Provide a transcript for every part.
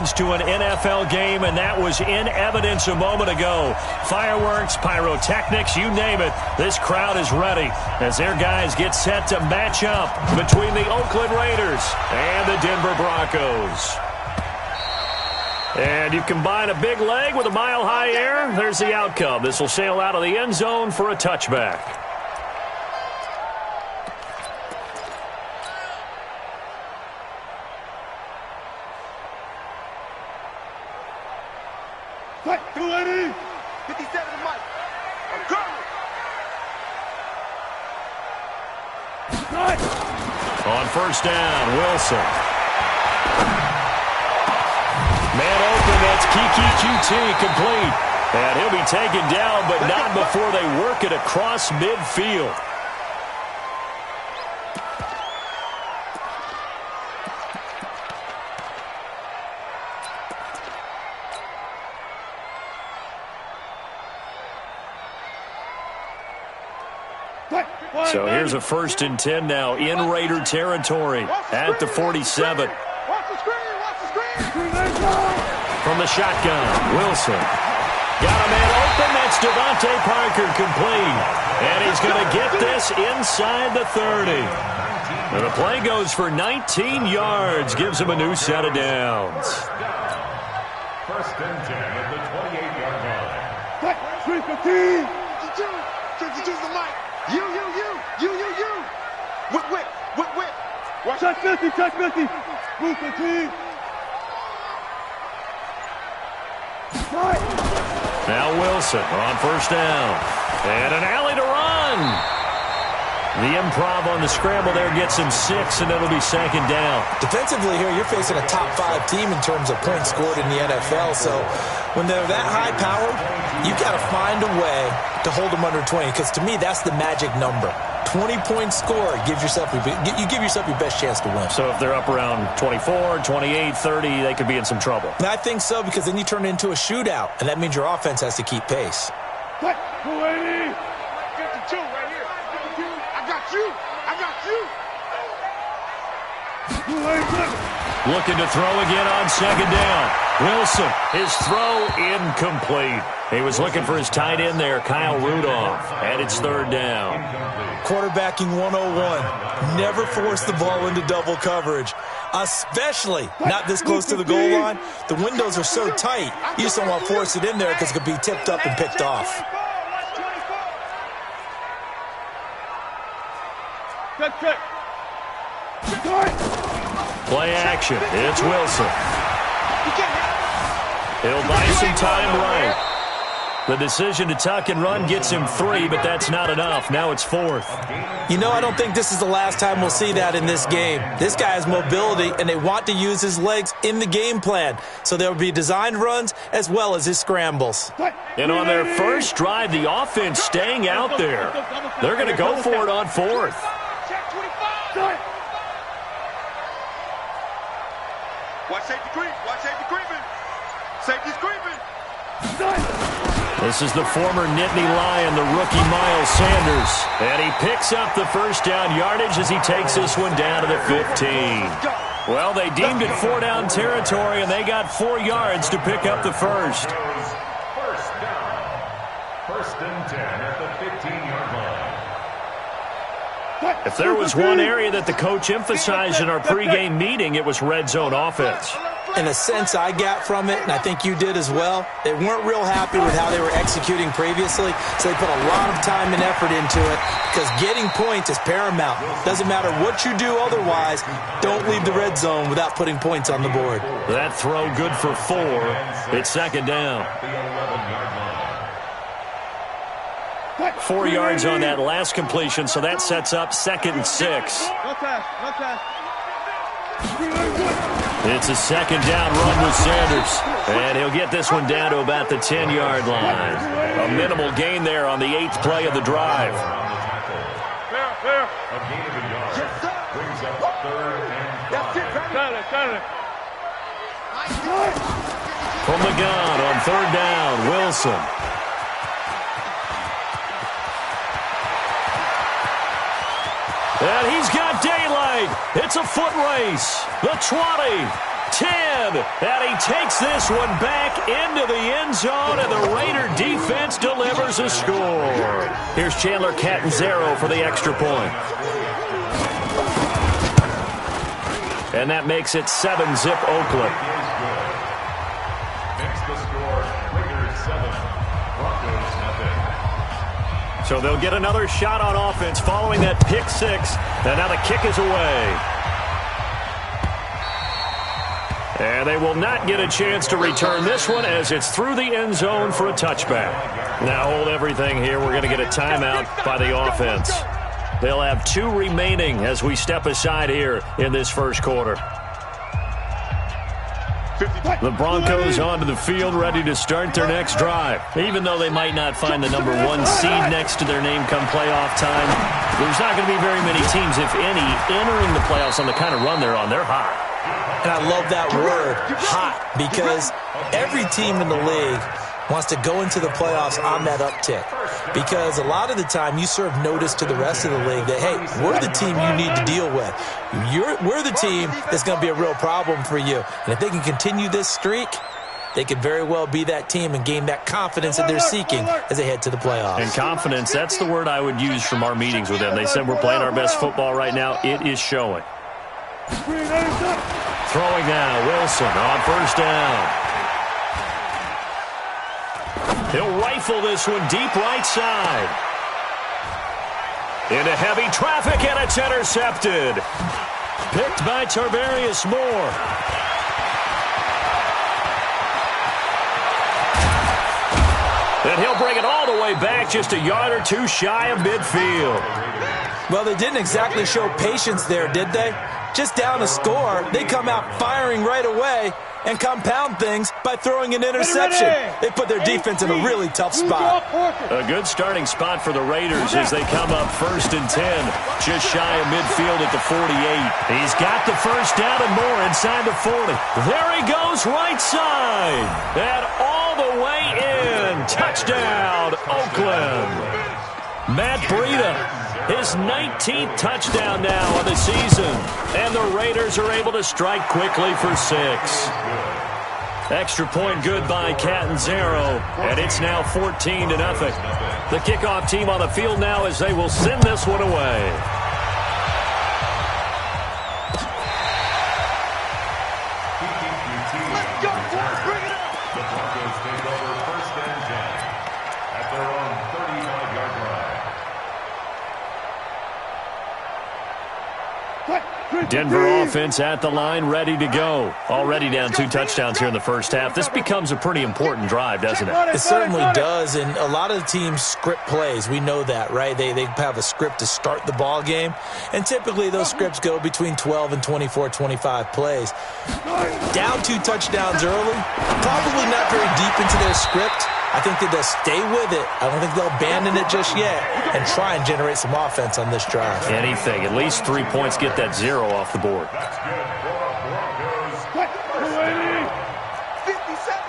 fans to an NFL game, and that was in evidence a moment ago. Fireworks, pyrotechnics, you name it. This crowd is ready as their guys get set to match up between the Oakland Raiders and the Denver Broncos. And you combine a big leg with a mile-high air, there's the outcome. This will sail out of the end zone for a touchback. Fight, 280! 57 to Mike. I'm coming! On first down, Wilson. Man open, that's Kiki QT complete. And he'll be taken down, but not before they work it across midfield. So here's a 1st and 10 now in Raider territory at the 47. From the shotgun, Wilson. Got a man open. That's Devontae Parker complete. And he's going to get this inside the 30. And the play goes for 19 yards. Gives him a new set of downs. 1st and 10 at the 28-yard line. 315. Choose the mic. You. Whip. Touch 50. Move 15. Now Wilson on first down. And an alley to run. The improv on the scramble there gets him 6, and it'll be 2nd down. Defensively here, you're facing a top 5 team in terms of points scored in the NFL. So when they're that high-powered, you've got to find a way to hold them under 20, because to me, that's the magic number. 20 points scored, you give yourself your best chance to win. So if they're up around 24, 28, 30, they could be in some trouble. And I think so, because then you turn it into a shootout, and that means your offense has to keep pace. 280. 52 right here. 52. I got you. Looking to throw again on 2nd down. Wilson, his throw incomplete. He was looking for his tight end there, Kyle Rudolph, and it's 3rd down. Quarterbacking 101. Never force the ball into double coverage, especially not this close to the goal line. The windows are so tight, you just don't want to force it in there because it could be tipped up and picked off. Play action. It's Wilson. He'll buy some time right. The decision to tuck and run gets him 3, but that's not enough. Now it's 4th. You know, I don't think this is the last time we'll see that in this game. This guy has mobility, and they want to use his legs in the game plan. So there will be designed runs as well as his scrambles. And on their first drive, the offense staying out there. They're going to go for it on 4th. Watch safety creeping. Safety's creeping. This is the former Nittany Lion, the rookie Miles Sanders. And he picks up the 1st down yardage as he takes this one down to the 15. Well, they deemed it 4-down territory, and they got 4 yards to pick up the 1st. 1st down. 1st and 10 at the 15-yard line. If there was one area that the coach emphasized in our pregame meeting, it was red zone offense. In a sense I got from it, and I think you did as well, they weren't real happy with how they were executing previously, so they put a lot of time and effort into it, because getting points is paramount. Doesn't matter what you do otherwise, don't leave the red zone without putting points on the board. That throw good for 4. It's 2nd down. 4 yards on that last completion, so that sets up 2nd and 6. No pass. It's a 2nd down run with Sanders. And he'll get this one down to about the 10-yard line. A minimal gain there on the 8th play of the drive. Fair. A gain of a yard. Brings up 3rd and 5. From the gun on 3rd down, Wilson. And he's got daylight. It's a foot race. The 20, 10. And he takes this one back into the end zone, and the Raider defense delivers a score. Here's Chandler Catanzaro for the extra point. And that makes it 7-zip Oakland. Makes the score Raiders 7, Broncos nothing. So they'll get another shot on offense following that pick six. And now the kick is away. And they will not get a chance to return this one as it's through the end zone for a touchback. Now hold everything here. We're going to get a timeout by the offense. They'll have 2 remaining as we step aside here in this first quarter. The Broncos onto the field ready to start their next drive. Even though they might not find the number 1 seed next to their name come playoff time, there's not going to be very many teams, if any, entering the playoffs on the kind of run they're on. They're hot. And I love that word, hot, because every team in the league wants to go into the playoffs on that uptick. Because a lot of the time you serve notice to the rest of the league that, hey, we're the team you need to deal with. We're the team that's going to be a real problem for you. And if they can continue this streak, they could very well be that team and gain that confidence that they're seeking as they head to the playoffs. And confidence, that's the word I would use from our meetings with them. They said we're playing our best football right now. It is showing. Throwing now, Wilson on first down. He'll rifle this one deep right side. Into heavy traffic, and it's intercepted. Picked by Tarvarius Moore. And he'll bring it all the way back, just a yard or 2 shy of midfield. Well, they didn't exactly show patience there, did they? Just down a score, they come out firing right away and compound things by throwing an interception. They put their defense in a really tough spot. A good starting spot for the Raiders as they come up 1st and 10, just shy of midfield at the 48. He's got the first down and more inside the 40. There he goes right side. And all the way in. Touchdown, Oakland. Matt Breida, his 19th touchdown now of the season. And the Raiders are able to strike quickly for 6. Extra point good by Catanzaro, and it's now 14-0. The kickoff team on the field now as they will send this one away. Let's go, boys, bring it up! The Broncos take over 1st and 10 at their own 35-yard line. Denver offense at the line, ready to go. Already down 2 touchdowns here in the first half. This becomes a pretty important drive, doesn't it? It certainly does, and a lot of the teams script plays. We know that, right? They have a script to start the ball game, and typically those scripts go between 12 and 24, 25 plays. Down 2 touchdowns early, probably not very deep into their script. I think that they'll stay with it. I don't think they'll abandon it just yet and try and generate some offense on this drive. Anything. At least 3 points, get that 0 off the board. That's good for Broncos.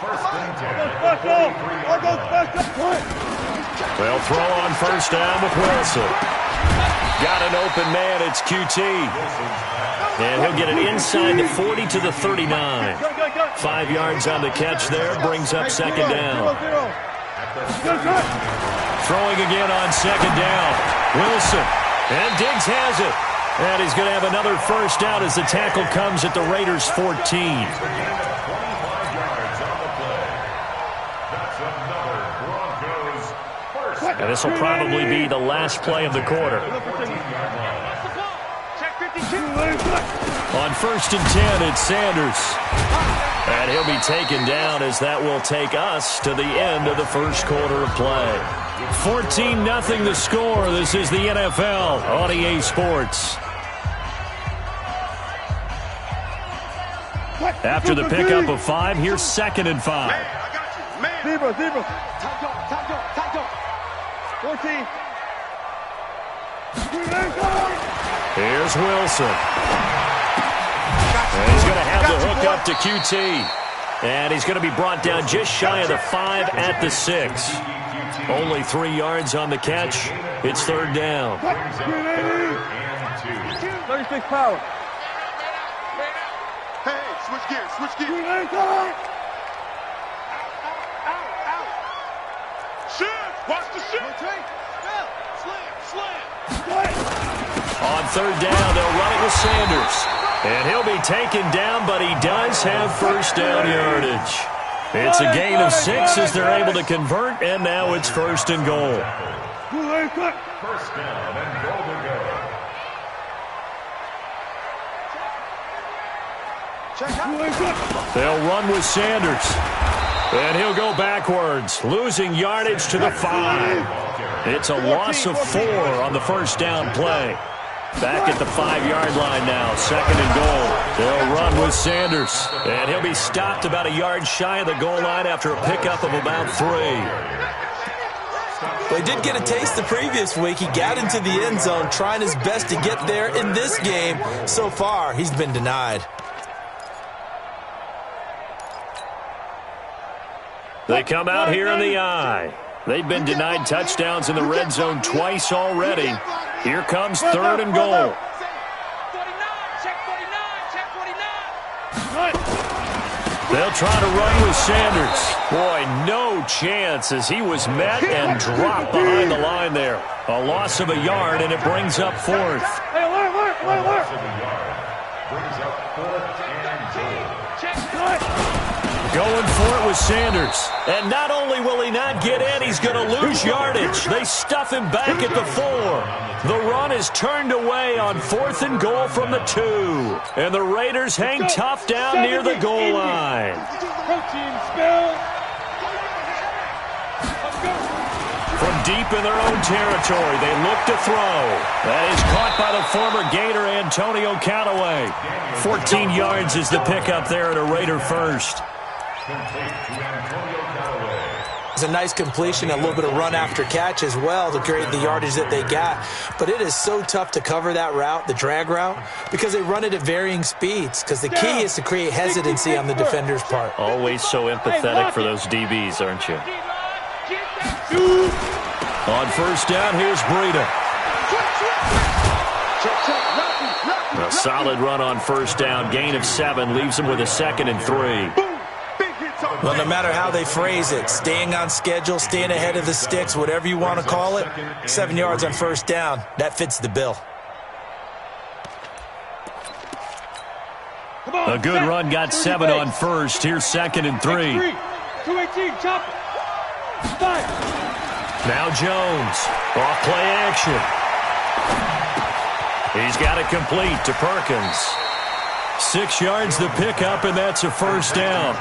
1st and 10 at the 43-yard line. They'll throw on first down with Wilson. Got an open man. It's QT. And he'll get it inside the 40 to the 39. 5 yards on the catch there. Brings up 2nd down. Throwing again on 2nd down. Wilson. And Diggs has it. And he's going to have another first down as the tackle comes at the Raiders' 14. 25 yards on the play. That's another Broncos first. And this will probably be the last play of the quarter. On 1st and 10, it's Sanders. And he'll be taken down as that will take us to the end of the first quarter of play. 14-0 the score. This is the NFL on EA Sports. After the pickup of 5, here's 2nd and 5. Zebra. Time go. 14. Here's Wilson. And he's going to have the hook up to QT. And he's going to be brought down just shy of the 5 at the 6. Only 3 yards on the catch. It's 3rd down. 36 power. Switch gears. Switch gears. Shift. Watch the shift. Slam. On third down, they'll run it with Sanders. And he'll be taken down, but he does have first down yardage. It's a gain of 6 as they're able to convert, and now it's first and goal. First down and goal to go. They'll run with Sanders. And he'll go backwards, losing yardage to the 5. It's a loss of 4 on the first down play. Back at the 5-yard line now, second and goal. They'll run with Sanders. And he'll be stopped about a yard shy of the goal line after a pickup of about 3. Well, he did get a taste the previous week. He got into the end zone trying his best to get there in this game. So far, he's been denied. They come out here in the eye. They've been denied touchdowns in the red zone twice already. Here comes third and goal. They'll try to run with Sanders. Boy, no chance as he was met and dropped behind the line there. A loss of a yard, and it brings up fourth. Going for it with Sanders. And not only will he not get in, he's going to lose yardage. They stuff him back at the 4. The run is turned away on fourth and goal from the 2. And the Raiders hang tough down near the goal line. From deep in their own territory, they look to throw. That is caught by the former Gator Antonio Callaway. 14 yards is the pickup there at a Raider first. It's a nice completion, a little bit of run after catch as well to create the yardage that they got. But it is so tough to cover that route, the drag route, because they run it at varying speeds. Because the key is to create hesitancy on the defender's part. Always so empathetic for those DBs, aren't you? On first down, here's Breida. A solid run on first down. Gain of 7 leaves him with a second and 3. Well, no matter how they phrase it, staying on schedule, staying ahead of the sticks, whatever you want to call it, 7 yards on first down, that fits the bill. A good run got 7 on first. Here's second and 3. 218, chop it. Now Jones, off play action. He's got it complete to Perkins. 6 yards the pickup, and that's a first down.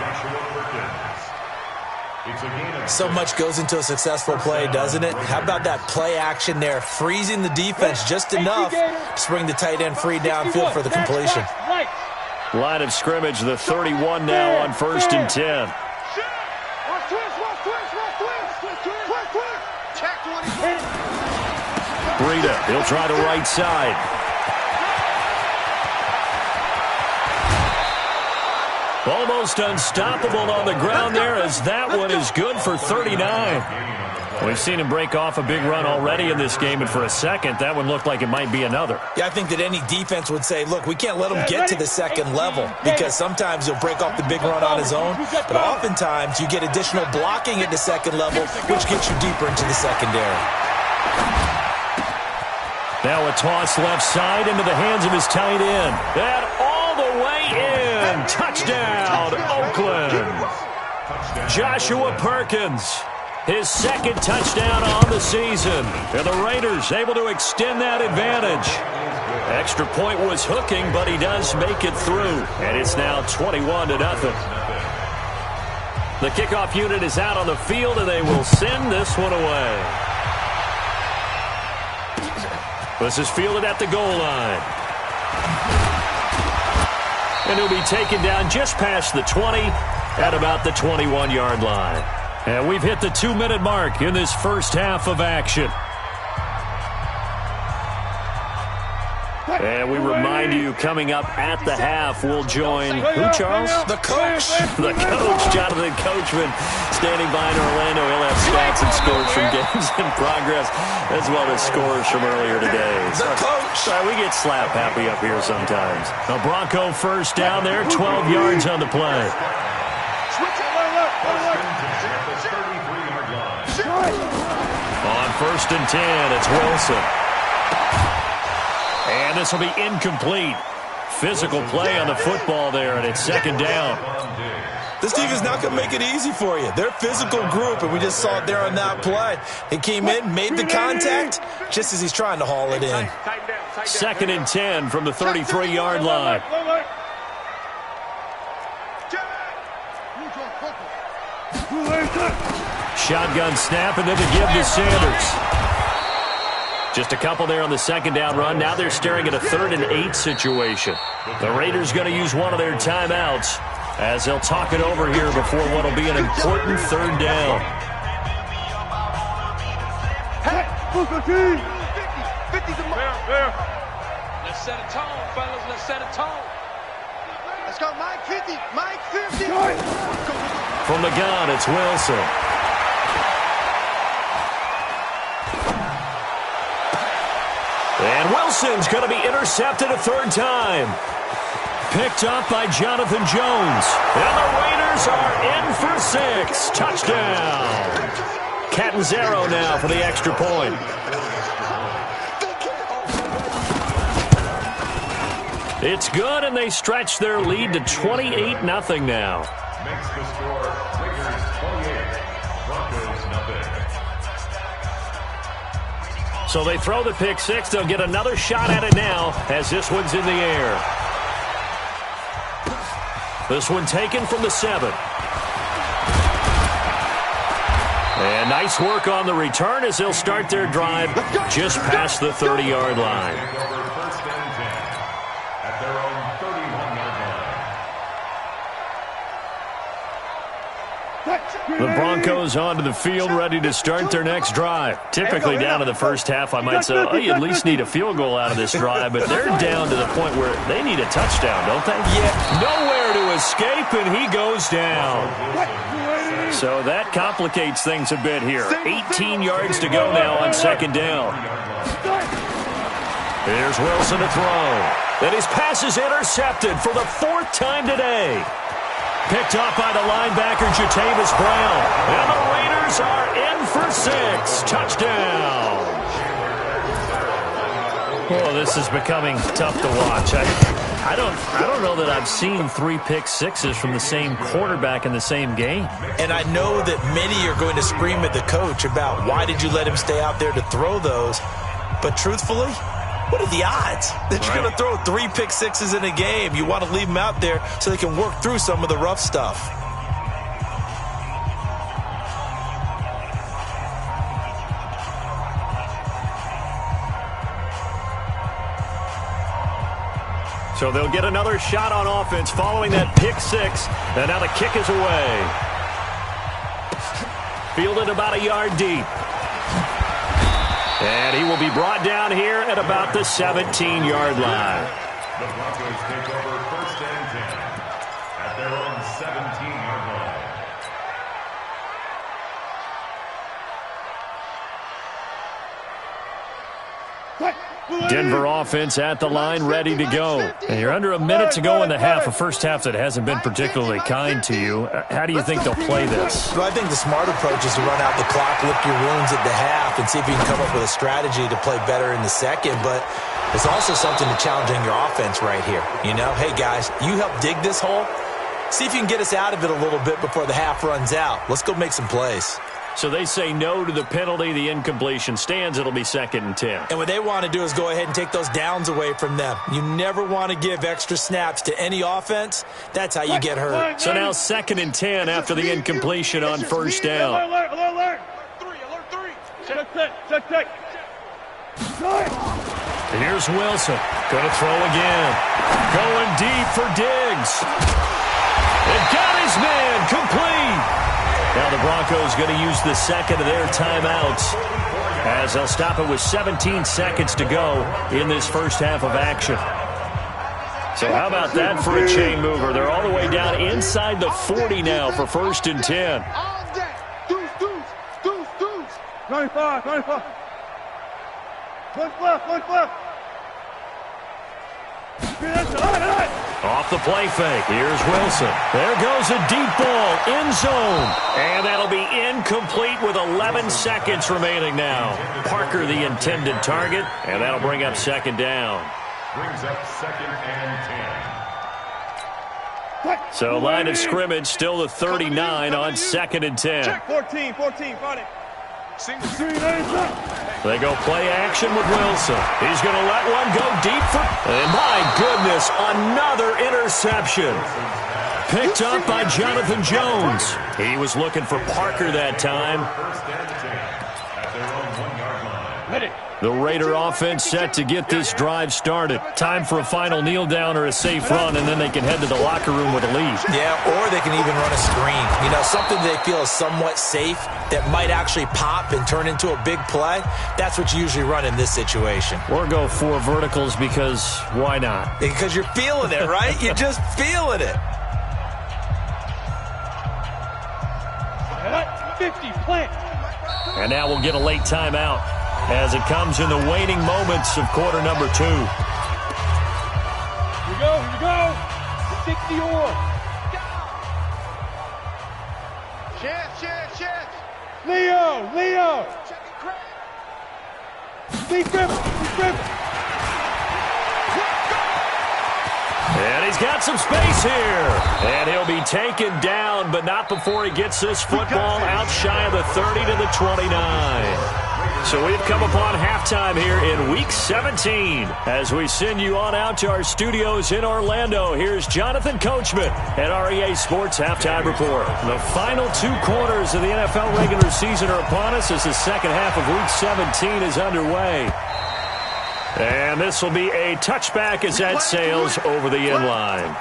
So much goes into a successful play, doesn't it? How about that play action there, freezing the defense just enough to bring the tight end free downfield for the completion. Line of scrimmage, the 31 now on first and 10. Breida, he'll try the right side. Almost unstoppable on the ground there as that one is good for 39. We've seen him break off a big run already in this game, and for a second, that one looked like it might be another. Yeah, I think that any defense would say, look, we can't let him get to the second level because sometimes he'll break off the big run on his own, but oftentimes you get additional blocking at the second level, which gets you deeper into the secondary. Now a toss left side into the hands of his tight end. And all the way in. Touchdown, Oakland. Joshua Perkins, his second touchdown on the season. And the Raiders able to extend that advantage. Extra point was hooking, but he does make it through. And it's now 21-0. The kickoff unit is out on the field, and they will send this one away. This is fielded at the goal line. And he'll be taken down just past the 20 at about the 21-yard line. And we've hit the 2-minute mark in this first half of action. And we remind you, coming up at the half, we'll join who, Charles? The coach. The coach, Jonathan Coachman, standing by in Orlando. He'll have stats and scores from games in progress, as well as scores from earlier today. The coach. Sorry, we get slap happy up here sometimes. The Bronco first down there, 12 yards on the play. On 1st and 10, it's Wilson. And this will be incomplete. Physical play on the football there, and it's 2nd down. This team is not going to make it easy for you. They're a physical group, and we just saw it there on that play. He came in, made the contact, just as he's trying to haul it in. 2nd and 10 from the 33-yard line. Shotgun snap, and then to give to Sanders. Just a couple there on the 2nd down run. Now they're staring at a 3rd and 8 situation. The Raiders going to use one of their timeouts as they'll talk it over here before what will be an important 3rd down. Hey, 50's a fair. Let's set a tone, fellas. Let's set a tone. Let's go, Mike 50. Mike 50. From the gun, it's Wilson. And Wilson's going to be intercepted a 3rd time. Picked up by Jonathan Jones. And the Raiders are in for 6. Touchdown. Catanzaro now for the extra point. It's good, and they stretch their lead to 28-0 now. Makes the score Raiders 28, Broncos nothing. So they throw the pick 6. They'll get another shot at it now as this one's in the air. This one taken from the 7. And nice work on the return as they'll start their drive just past the 30-yard line. First and 10 at their own 31-yard line. The Broncos onto the field, ready to start their next drive. Typically down to the first half, I might say, oh, you at least need a field goal out of this drive, but they're down to the point where they need a touchdown, don't they? Yeah. Nowhere to escape, and he goes down. So that complicates things a bit here. 18 yards to go now on 2nd down. Here's Wilson to throw. And his pass is intercepted for the 4th time today. Picked up by the linebacker, Jatavis Brown. And the Raiders are in for 6. Touchdown. Oh, this is becoming tough to watch. I don't know that I've seen 3 pick 6s from the same quarterback in the same game. And I know that many are going to scream at the coach about why did you let him stay out there to throw those. But truthfully, what are the odds that you're going to throw 3 pick 6s in a game? You want to leave them out there so they can work through some of the rough stuff. So they'll get another shot on offense following that pick 6. And now the kick is away. Fielded about a yard deep. And he will be brought down here at about the 17-yard line. The Broncos take over 1st and 10 at their own 17-yard line. Denver offense at the line, ready to go. And you're under a minute to go in the half, a first half that hasn't been particularly kind to you. How do you think they'll play this? Well, I think the smart approach is to run out the clock, lick your wounds at the half, and see if you can come up with a strategy to play better in the second. But it's also something to challenge your offense right here. You know, hey, guys, you help dig this hole. See if you can get us out of it a little bit before the half runs out. Let's go make some plays. So they say no to the penalty. The incompletion stands. It'll be 2nd and 10. And what they want to do is go ahead and take those downs away from them. You never want to give extra snaps to any offense. That's how you get hurt. So now 2nd and 10 after the incompletion on 1st down. Alert, alert, alert. 3. Check. Here's Wilson. Going to throw again. Going deep for Diggs. It got his man complete. Now the Broncos going to use the 2nd of their timeouts. as they'll stop it with 17 seconds to go in this first half of action. So how about that for a chain mover? They're all the way down inside the 40 now for 1st and 10. 95, 95. One left. Off the play fake. Here's Wilson. There goes a deep ball. End zone. And that'll be incomplete with 11 seconds remaining now. Parker the intended target, and that'll bring up 2nd down. Brings up 2nd and 10. So line of scrimmage still the 39 on 2nd and 10. Check 14, fight it. They go play action with Wilson. He's going to let one go deep for... And my goodness, another interception. Picked up by Jonathan Jones. He was looking for Parker that time. 1st and 10 at their own 1-yard line. Let it. The Raider offense set to get this drive started. Time for a final kneel down or a safe run, and then they can head to the locker room with a lead. Yeah, or they can even run a screen. You know, something they feel is somewhat safe that might actually pop and turn into a big play. That's what you usually run in this situation. Or go 4 verticals because why not? Because you're feeling it, right? You're just feeling it. 50, plant. And now we'll get a late timeout as it comes in the waning moments of quarter number 2. Here we go. 60 or. Chance. Leo. Be grip. And he's got some space here. And he'll be taken down, but not before he gets this football out shy of the 30 to the 29. So we've come upon halftime here in Week 17. As we send you on out to our studios in Orlando, here's Jonathan Coachman at REA Sports Halftime Report. The final 2 quarters of the NFL regular season are upon us as the second half of Week 17 is underway. And this will be a touchback as that sails over the end line.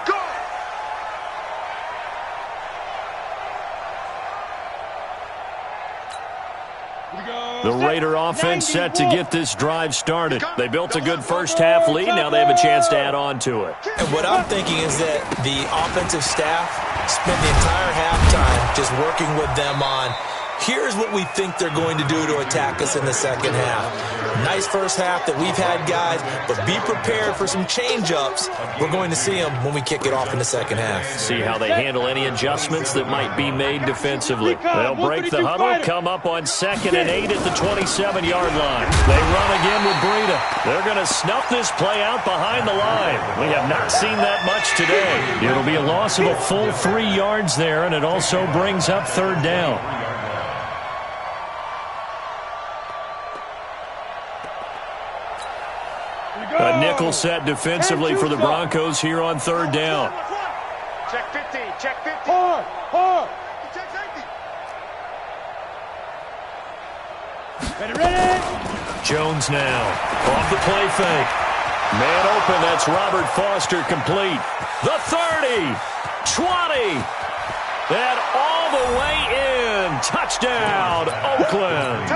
The Raider offense set to get this drive started. They built a good first half lead. Now they have a chance to add on to it. And what I'm thinking is that the offensive staff spent the entire halftime just working with them on, here's what we think they're going to do to attack us in the second half. Nice first half that we've had, guys, but be prepared for some change-ups. We're going to see them when we kick it off in the second half. See how they handle any adjustments that might be made defensively. They'll break the huddle, come up on 2nd and 8 at the 27-yard line. They run again with Breida. They're going to snuff this play out behind the line. We have not seen that much today. It'll be a loss of a full 3 yards there, and it also brings up 3rd down. A nickel set defensively for the Broncos here on 3rd down. Check 50. Hard. Ready. Jones now. Off the play fake. Man open, that's Robert Foster complete. The 30. 20. And all the way in. Touchdown, Oakland.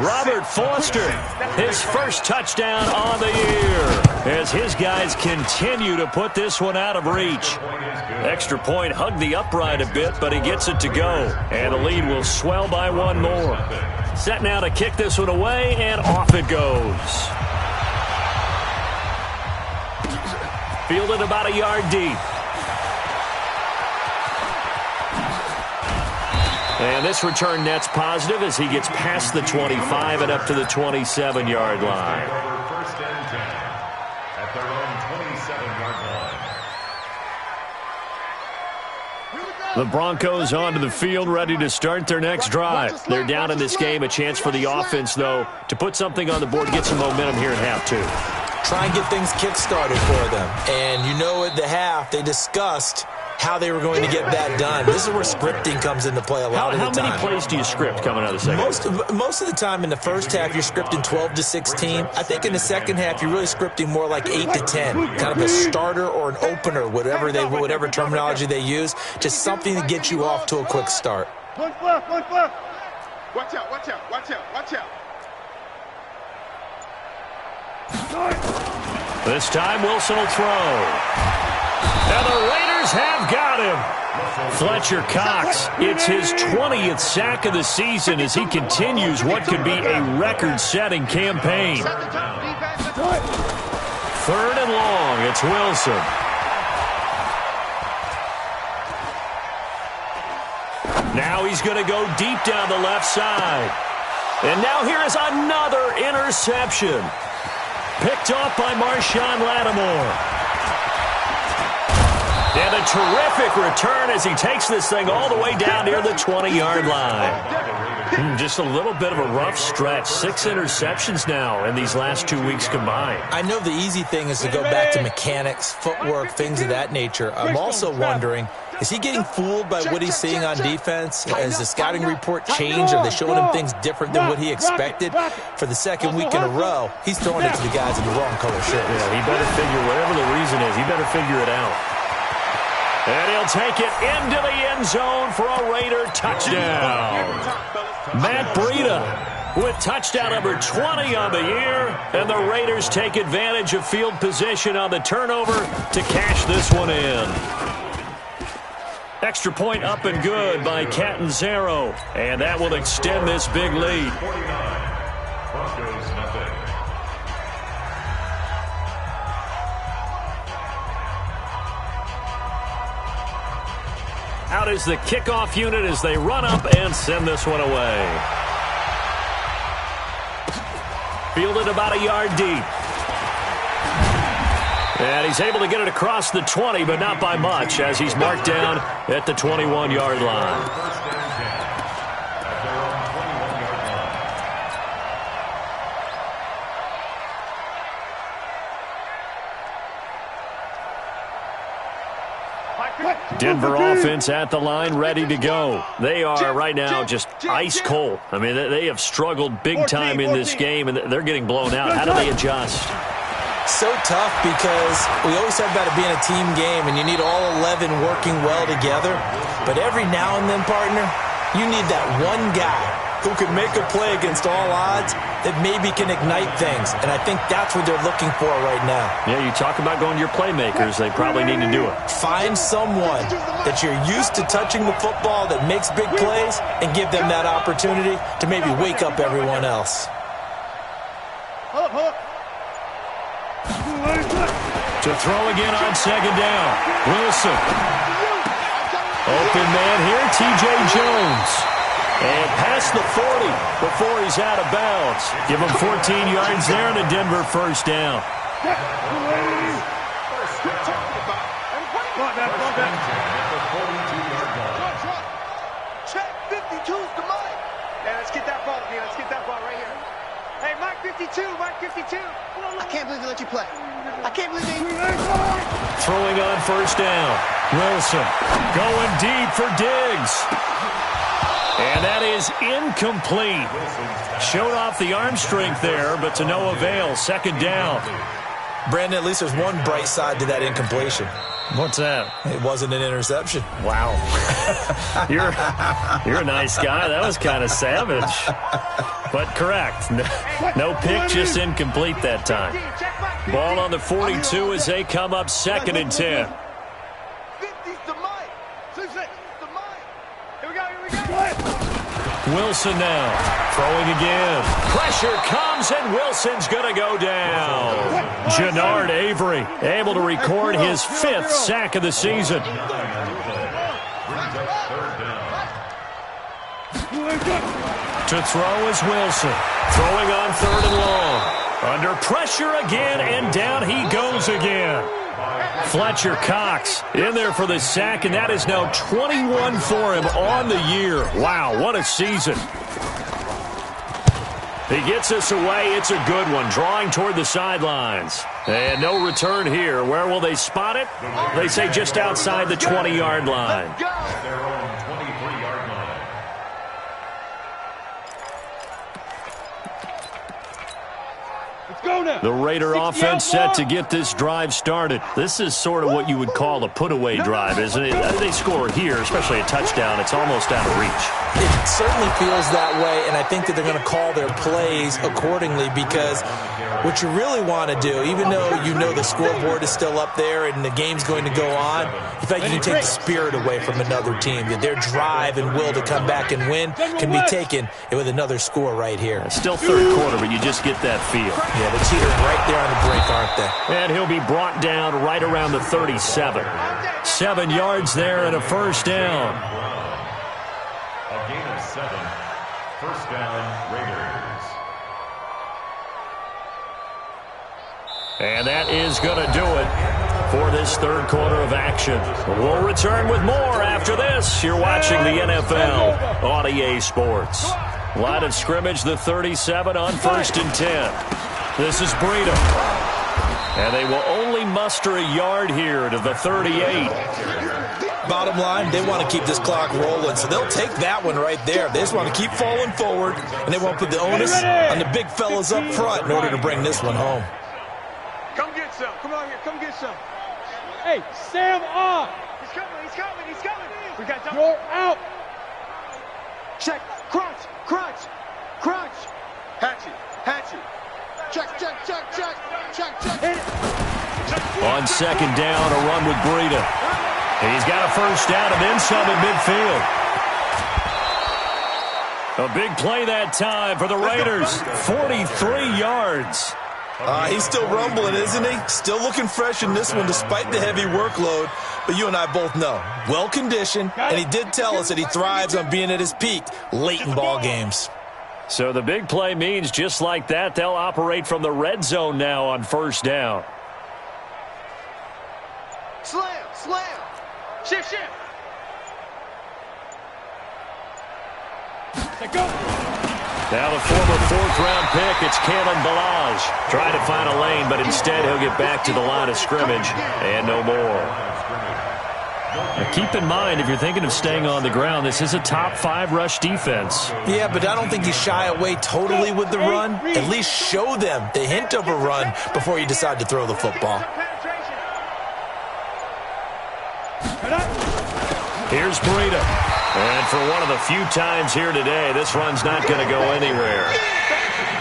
Robert Foster, his first touchdown on the year, as his guys continue to put this one out of reach. Extra point hugged the upright a bit, but he gets it to go, and the lead will swell by 1 more. Set now to kick this one away, and off it goes. Fielded about a yard deep. And this return net's positive as he gets past the 25 and up to the 27-yard line. 1st and 10 at their own 27-yard line. The Broncos onto the field, ready to start their next drive. They're down in this game. A chance for the offense, though, to put something on the board, get some momentum here in half 2. Try and get things kick-started for them. And you know at the half, they discussed how they were going to get that done. This is where scripting comes into play a lot of the time. How many plays do you script coming out of the second half? Most of the time in the first half, you're scripting 12 to 16. I think in the second half, you're really scripting more like 8 to 10. Kind of a starter or an opener, whatever terminology they use. Just something to get you off to a quick start. One left. Watch out, watch out, watch out, watch out. This time Wilson will throw. And the Raiders have got him. Fletcher Cox, it's his 20th sack of the season as he continues what could be a record-setting campaign. 3rd and long, it's Wilson. Now he's going to go deep down the left side. And now here is another interception. Picked off by Marshawn Lattimore. And a terrific return as he takes this thing all the way down near the 20-yard line. Just a little bit of a rough stretch. 6 interceptions now in these last 2 weeks combined. I know the easy thing is to go back to mechanics, footwork, things of that nature. I'm also wondering, is he getting fooled by what he's seeing on defense? Has the scouting report changed? Are they showing him things different than what he expected? For the 2nd week in a row, he's throwing it to the guys in the wrong color shirts. Yeah, he better figure, whatever the reason is, he better figure it out. And he'll take it into the end zone for a Raider touchdown. Matt Breida with touchdown number 20 on the year. And the Raiders take advantage of field position on the turnover to cash this one in. Extra point up and good by Catanzaro. And that will extend this big lead. Broncos nothing. Out is the kickoff unit as they run up and send this one away. Fielded about a yard deep. And he's able to get it across the 20, but not by much, as he's marked down at the 21-yard line. Denver offense at the line, ready to go. They are right now just ice cold. I mean, they have struggled big time in this game, and they're getting blown out. How do they adjust? So tough because we always talk about it being a team game, and you need all 11 working well together. But every now and then, partner, you need that one guy who can make a play against all odds that maybe can ignite things. And I think that's what they're looking for right now. Yeah, you talk about going to your playmakers. They probably need to do it. Find someone that you're used to touching the football that makes big plays and give them that opportunity to maybe wake up everyone else. To throw again on 2nd down. Wilson. Open man here, T.J. Jones. And past the 40 before he's out of bounds. Give him 14 yards there and a Denver first down. Check 52's the money. Yeah, let's get that ball again. Let's get that ball right here. Hey, Mike 52, Mike 52. I can't believe they let you play. I can't believe they... Throwing on 1st down. Wilson going deep for Diggs. And that is incomplete. Showed off the arm strength there, but to no avail. 2nd down. Brandon, at least there's one bright side to that incompletion. What's that? It wasn't an interception. Wow. You're a nice guy. That was kind of savage. But correct. No pick, just incomplete that time. Ball on the 42 as they come up 2nd and 10. 50's the Mike. 6 the Mike. Here we go, here we go. Wilson now. Throwing again. Pressure comes, and Wilson's going to go down. Jannard Avery able to record his 5th sack of the season. To throw is Wilson. Throwing on 3rd and long. Under pressure again, and down he goes again. Fletcher Cox in there for the sack, and that is now 21 for him on the year. Wow, what a season. He gets us away. It's a good one, drawing toward the sidelines. And no return here. Where will they spot it? They say just outside the 20-yard line. Their own 23-yard line. Let's go, The Raider offense set to get this drive started. This is sort of what you would call a put-away drive, isn't it? They score here, especially a touchdown. It's almost out of reach. It certainly feels that way, and I think that they're going to call their plays accordingly, because what you really want to do, even though you know the scoreboard is still up there and the game's going to go on, in fact, you can take the spirit away from another team, that their drive and will to come back and win can be taken with another score right here. It's still third quarter, but you just get that feel. Yeah, they're teetering right there on the break, aren't they? And he'll be brought down right around the 37. 7 yards there and a first down. A gain of 7. First down, Raiders. And that is going to do it for this third quarter of action. We'll return with more after this. You're watching the NFL on EA Sports. Line of scrimmage, the 37 on 1st and 10. This is Breida. And they will only muster a yard here to the 38. Bottom line, they want to keep this clock rolling, so they'll take that one right there. They just want to keep falling forward, and they won't put the onus on the big fellas up front in order to bring this one home. Come get some. Come on here. Come get some. Hey, Sam off. He's coming. He's coming. He's coming. We got double. You're out. Check. Crunch. Crunch. Crunch. Hatchet. Hatchet. Check. Check. Check. Check. Check. Check. Hit it. On second down, a run with Breida. He's got a first down and then some at midfield. A big play that time for the Raiders. 43 yards. He's still rumbling, isn't he? Still looking fresh in this one despite the heavy workload. But you and I both know, well-conditioned, and he did tell us that he thrives on being at his peak late in ball games. So the big play means just like that, they'll operate from the red zone now on first down. Slam. Slam. Shift. Shift. Let go. Now the former fourth-round pick, it's Kalen Ballage. Trying to find a lane, but instead he'll get back to the line of scrimmage and no more. Now keep in mind, if you're thinking of staying on the ground, this is a top 5 rush defense. Yeah, but I don't think you shy away totally with the run. At least show them the hint of a run before you decide to throw the football. Here's Breida. And for one of the few times here today, this run's not going to go anywhere.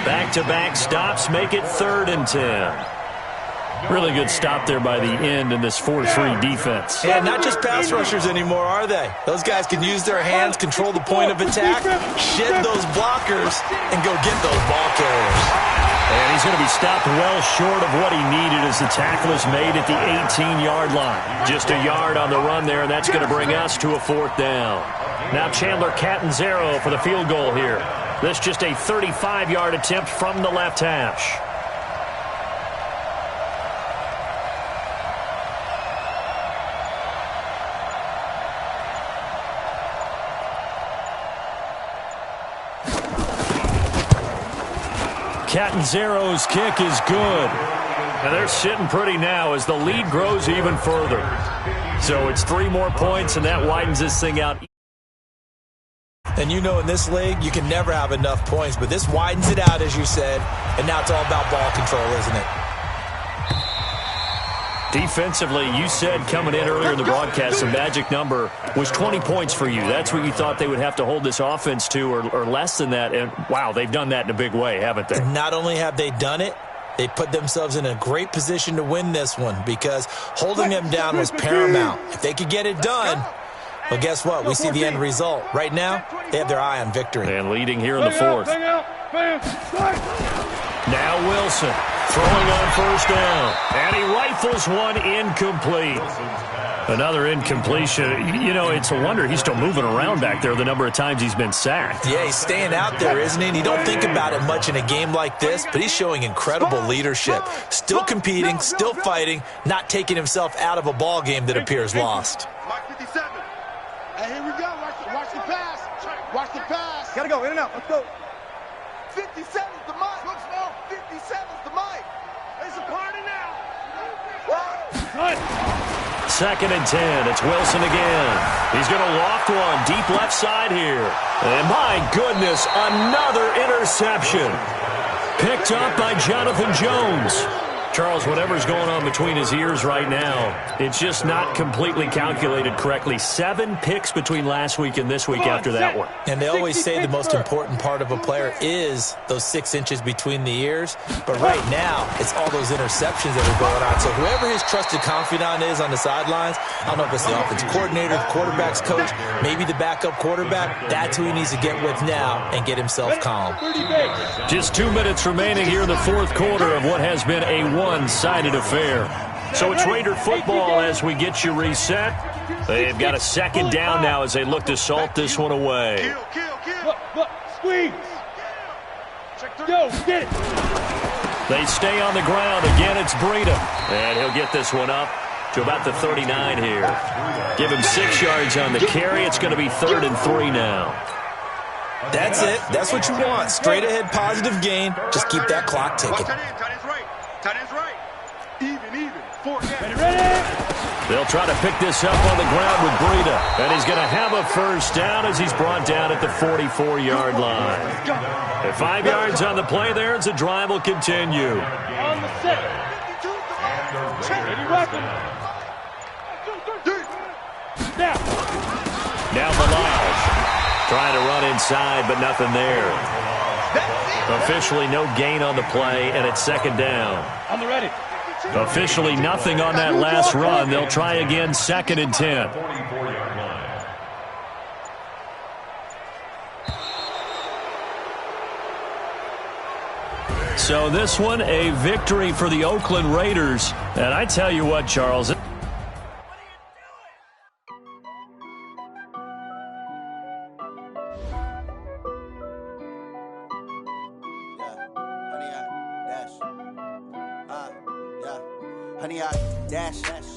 Back-to-back stops make it 3rd and 10. Really good stop there by the end in this 4-3 defense. Yeah, not just pass rushers anymore, are they? Those guys can use their hands, control the point of attack, shed those blockers, and go get those ball carriers. And he's going to be stopped well short of what he needed as the tackle is made at the 18-yard line. Just a yard on the run there, and that's going to bring us to a 4th down. Now Chandler Catanzaro for the field goal here. This just a 35-yard attempt from the left hash. Catanzaro's kick is good. And they're sitting pretty now as the lead grows even further. So it's 3 more points, and that widens this thing out. And you know in this league, you can never have enough points, but this widens it out, as you said, and now it's all about ball control, isn't it? Defensively, you said coming in earlier in the broadcast, the magic number was 20 points for you. That's what you thought they would have to hold this offense to, or less than that. And, wow, they've done that in a big way, haven't they? And not only have they done it, they put themselves in a great position to win this one because holding them down was paramount. If they could get it done, well, guess what? We see the end result. Right now, they have their eye on victory. And leading here in the 4th. Now Wilson throwing on first down. And he rifles one incomplete. Another incompletion. You know, it's a wonder he's still moving around back there the number of times he's been sacked. Yeah, he's staying out there, isn't he? And you don't think about it much in a game like this, but he's showing incredible leadership. Still competing, still fighting, not taking himself out of a ball game that appears lost. Mark 57. Hey, here we go. Watch the pass. Watch the pass. Gotta go. In and out. Let's go. 57's the mic. 57's the mic. It's a party now. Second and 10. It's Wilson again. He's going to loft one deep left side here. And my goodness, another interception. picked up by Jonathan Jones. Charles, whatever's going on between his ears right now, it's just not completely calculated correctly. 7 picks between last week and this week after that one. And they always say the most important part of a player is those 6 inches between the ears. But right now, it's all those interceptions that are going on. So whoever his trusted confidant is on the sidelines, I don't know if it's the offensive coordinator, the quarterback's coach, maybe the backup quarterback, that's who he needs to get with now and get himself calm. Just 2 minutes remaining here in the fourth quarter of what has been a one-sided affair. So it's Raider football as we get you reset. They've got a second down now as they look to salt this one away. Look, squeeze. Go, get it. They stay on the ground. Again, it's Breida. And he'll get this one up to about the 39 here. Give him 6 yards on the carry. It's going to be 3rd and 3 now. That's it. That's what you want. Straight ahead, positive gain. Just keep that clock ticking. Tight end's right. Even. 4 down. Ready? They'll try to pick this up on the ground with Breida. And he's going to have a first down as he's brought down at the 44-yard line. At 5 yards on the play there, as the drive will continue. On the set. Ready, weapon. Now Bilal trying to run inside, but nothing there. Officially no gain on the play, and it's 2nd down. On the ready. Officially nothing on that last run. They'll try again, 2nd and 10. 44-yard line. So this one, a victory for the Oakland Raiders. And I tell you what, Charles.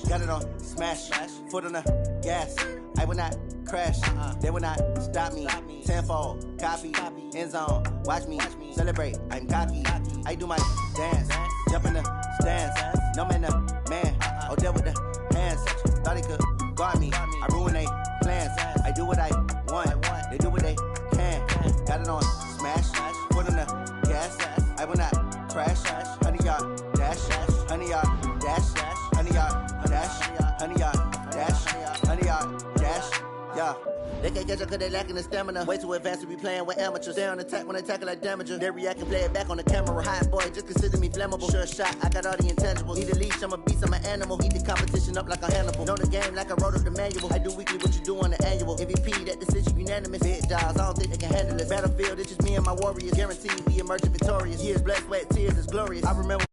Got it on smash, foot on the gas. I will not crash, they will not stop me. Tenfold, copy, end zone, watch me celebrate. I'm cocky, I do my dance, jump in the stands. No man, man, oh there with the hands. Thought he could guard me, I ruin they plans. I do what I want, they do what they can. Got it on smash, foot on the gas. I will not crash, 100-yard dash, 100-yard dash. 100-yard dash, 100-yard dash, 100-yard dash, yeah. They can't catch up cause they lacking the stamina. Way too advanced to be playing with amateurs. Stay on attack when they tackle like damager. They react and play it back on the camera. Hot boy, just consider me flammable. Sure shot, I got all the intangibles. Need a leash, I'm a beast, I'm an animal. Eat the competition up like a Hannibal. Know the game like I wrote up the manual. I do weekly what you do on the annual. MVP, that decision unanimous. Big jobs, I don't think they can handle it. Battlefield, it's just me and my warriors. Guaranteed we emerge victorious. Years, blood, sweat, tears, it's glorious. I remember